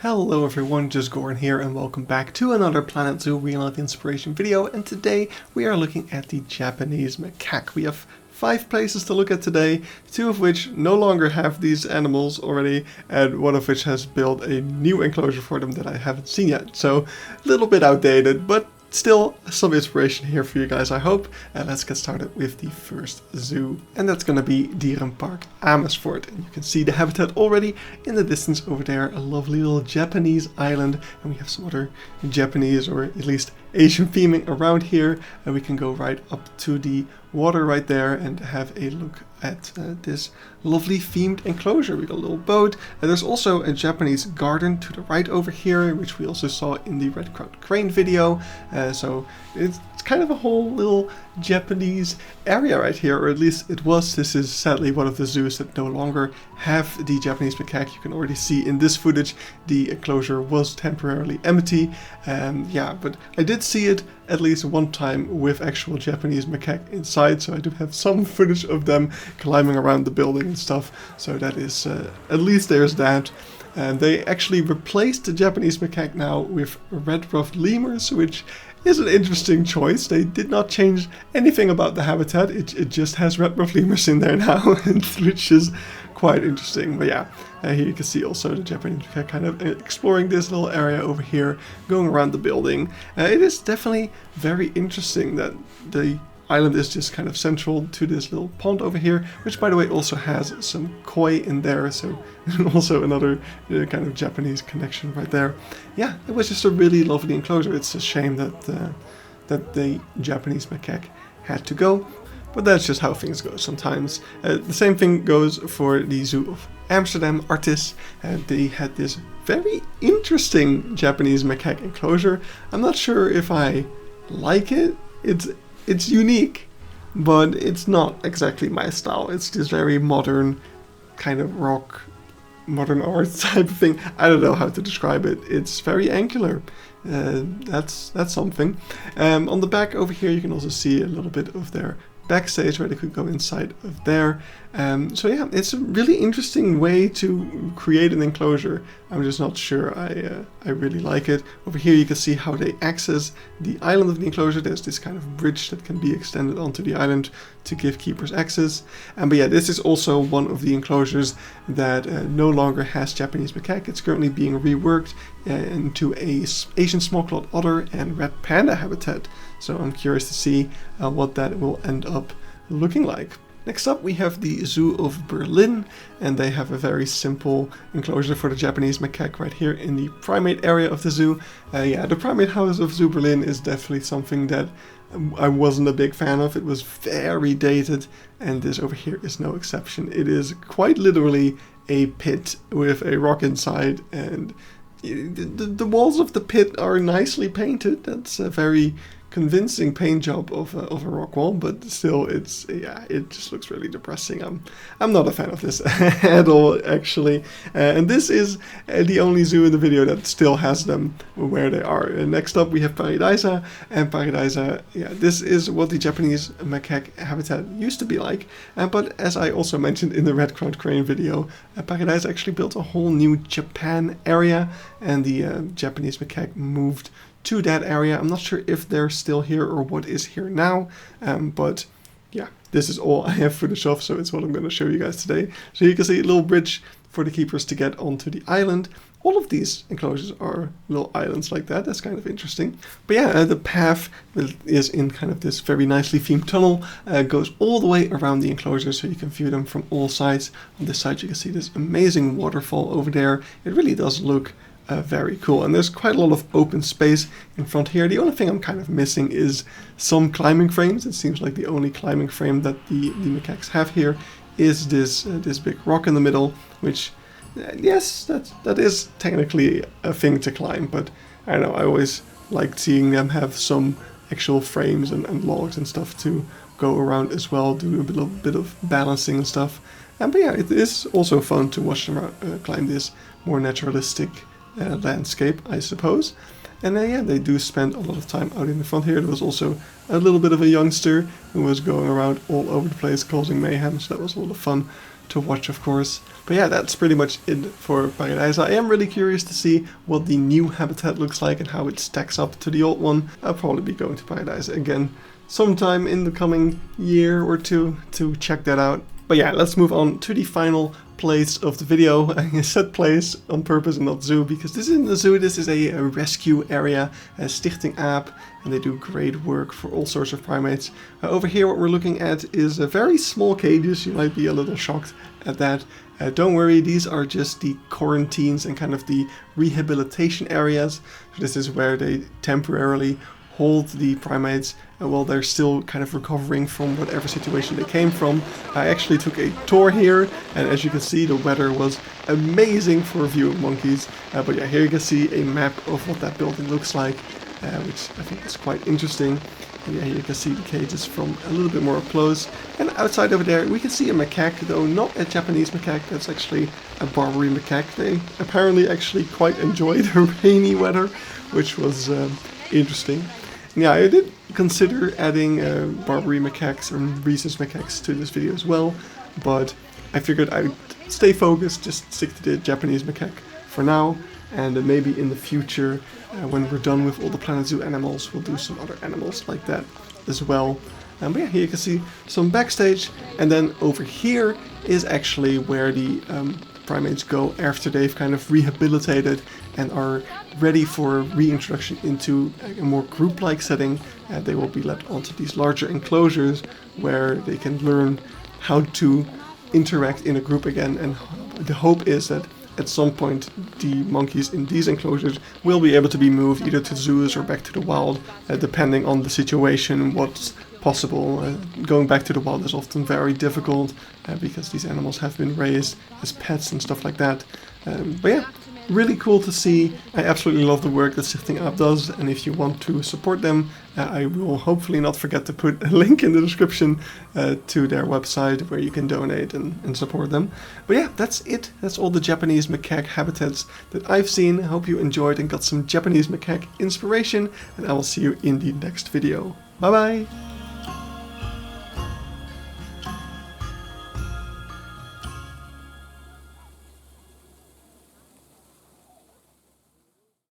Hello everyone, just Goran here and welcome back to another Planet Zoo Real Life Inspiration video, and today we are looking at the Japanese macaque. We have 5 places to look at today, 2 of which no longer have these animals already, and 1 of which has built a new enclosure for them that I haven't seen yet. So a little bit outdated, but still some inspiration here for you guys, I hope. And let's get started with the first zoo, and that's going to be Dierenpark Amersfoort. And you can see the habitat already in the distance over there, a lovely little Japanese island, and we have some other Japanese or at least Asian theming around here, and we can go right up to the water right there and have a look at this lovely themed enclosure. We got a little boat, and there's also a Japanese garden to the right over here, which we also saw in the red-crowned crane video. So it's kind of a whole little Japanese area right here, or at least it was. This is sadly one of the zoos that no longer have the Japanese macaque. You can already see in this footage the enclosure was temporarily empty. Yeah, but I did see it at least one time with actual Japanese macaque inside, so I do have some footage of them climbing around the building and stuff. So that is, at least there's that. And they actually replaced the Japanese macaque now with red-ruffed lemurs, which is an interesting choice. They did not change anything about the habitat, it just has red-ruffed lemurs in there now, which is quite interesting. But yeah, here you can see also the Japanese macaque kind of exploring this little area over here, going around the building. It is definitely very interesting that the island is just kind of central to this little pond over here, which by the way also has some koi in there, so also another kind of Japanese connection right there. Yeah, it was just a really lovely enclosure. It's a shame that the Japanese macaque had to go, but that's just how things go sometimes. The same thing goes for the Zoo of Amsterdam, Artis. They had this very interesting Japanese macaque enclosure. I'm not sure if I like it. It's unique, but it's not exactly my style. It's this very modern kind of rock, modern art type of thing. I don't know how to describe it. It's very angular. That's something. On the back over here you can also see a little bit of their backstage where they could go inside of there. So yeah, it's a really interesting way to create an enclosure. I'm just not sure I really like it. Over here you can see how they access the island of the enclosure. There's this kind of bridge that can be extended onto the island to give keepers access. But yeah, this is also one of the enclosures that no longer has Japanese macaque. It's currently being reworked into a Asian small-clawed otter and red panda habitat. So I'm curious to see what that will end up looking like. Next up we have the Zoo of Berlin, and they have a very simple enclosure for the Japanese macaque right here in the primate area of the zoo. Yeah, the primate house of Zoo Berlin is definitely something that I wasn't a big fan of. It was very dated, and this over here is no exception. It is quite literally a pit with a rock inside, and the walls of the pit are nicely painted. That's a very convincing paint job of a rock wall, but still it just looks really depressing. I'm not a fan of this at all, actually. And this is the only zoo in the video that still has them where they are. Next up we have Pairi Daiza, and Pairi Daiza, yeah, this is what the Japanese macaque habitat used to be like. But as I also mentioned in the red-crowned crane video, Pairi Daiza actually built a whole new Japan area, and the Japanese macaque moved to that area. I'm not sure if they're still here or what is here now, but yeah, this is all I have footage of, so it's what I'm going to show you guys today. So you can see a little bridge for the keepers to get onto the island. All of these enclosures are little islands like that. That's kind of interesting. But yeah, the path is in kind of this very nicely themed tunnel, goes all the way around the enclosure, so you can view them from all sides. On this side you can see this amazing waterfall over there. It really does look very cool, and there's quite a lot of open space in front here. The only thing I'm kind of missing is some climbing frames. It seems like the only climbing frame that the macaques have here is this big rock in the middle, which yes, that is technically a thing to climb, but I don't know, I always liked seeing them have some actual frames and logs and stuff to go around as well, do a bit of balancing and stuff. But yeah, it is also fun to watch them climb this more naturalistic landscape, I suppose. And yeah, they do spend a lot of time out in the front here. There was also a little bit of a youngster who was going around all over the place causing mayhem, so that was a lot of fun to watch, of course. But yeah, that's pretty much it for Pairi Daiza. I am really curious to see what the new habitat looks like and how it stacks up to the old one. I'll probably be going to Pairi Daiza again sometime in the coming year or two to check that out. But yeah, let's move on to the final place of the video. I said place on purpose and not zoo, because this isn't a zoo, this is a rescue area, a Stichting AAP, and they do great work for all sorts of primates. Over here what we're looking at is a very small cages. You might be a little shocked at that. Don't worry, these are just the quarantines and kind of the rehabilitation areas. So this is where they temporarily hold the primates while they're still kind of recovering from whatever situation they came from. I actually took a tour here, and as you can see, the weather was amazing for viewing monkeys. But yeah, here you can see a map of what that building looks like, which I think is quite interesting. And yeah, here you can see the cages from a little bit more up close. And outside over there, we can see a macaque, though not a Japanese macaque, that's actually a Barbary macaque. They apparently actually quite enjoy the rainy weather, which was interesting. Yeah, I did consider adding Barbary macaques or rhesus macaques to this video as well, but I figured I would stay focused, just stick to the Japanese macaque for now, and maybe in the future, when we're done with all the Planet Zoo animals, we'll do some other animals like that as well. But yeah, here you can see some backstage, and then over here is actually where the primates go after they've kind of rehabilitated and are ready for reintroduction into a more group-like setting. They will be let onto these larger enclosures where they can learn how to interact in a group again, and the hope is that at some point the monkeys in these enclosures will be able to be moved either to zoos or back to the wild, depending on the situation, what's possible. Going back to the wild is often very difficult because these animals have been raised as pets and stuff like that. But yeah, really cool to see. I absolutely love the work that Stichting AAP does, and if you want to support them, I will hopefully not forget to put a link in the description to their website where you can donate and support them. But yeah, that's it. That's all the Japanese macaque habitats that I've seen. I hope you enjoyed and got some Japanese macaque inspiration, and I will see you in the next video. Bye bye!